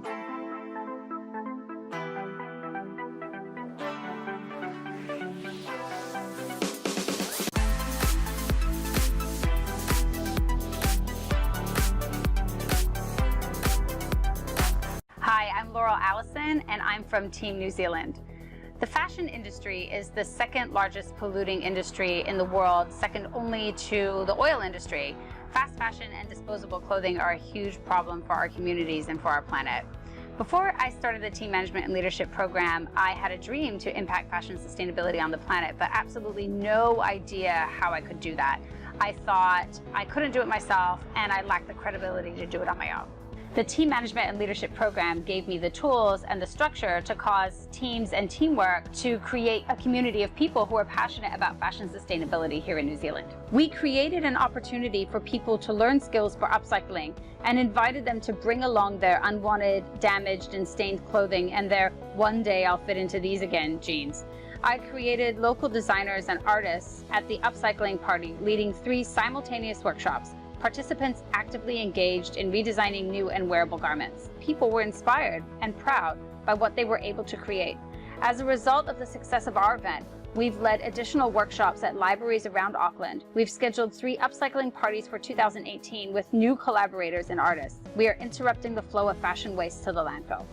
Hi, I'm Laurel Allison, and I'm from Team New Zealand. The fashion industry is the second largest polluting industry in the world, second only to the oil industry. Fast fashion and disposable clothing are a huge problem for our communities and for our planet. Before I started the Team Management and Leadership program, I had a dream to impact fashion sustainability on the planet, but absolutely no idea how I could do that. I thought I couldn't do it myself, and I lacked the credibility to do it on my own. The Team Management and Leadership program gave me the tools and the structure to cause teams and teamwork to create a community of people who are passionate about fashion sustainability here in New Zealand. We created an opportunity for people to learn skills for upcycling and invited them to bring along their unwanted, damaged, and stained clothing and their "one day I'll fit into these again" jeans. I created local designers and artists at the upcycling party, leading 3 simultaneous workshops. Participants actively engaged in redesigning new and wearable garments. People were inspired and proud by what they were able to create. As a result of the success of our event, we've led additional workshops at libraries around Auckland. We've scheduled 3 upcycling parties for 2018 with new collaborators and artists. We are interrupting the flow of fashion waste to the landfill.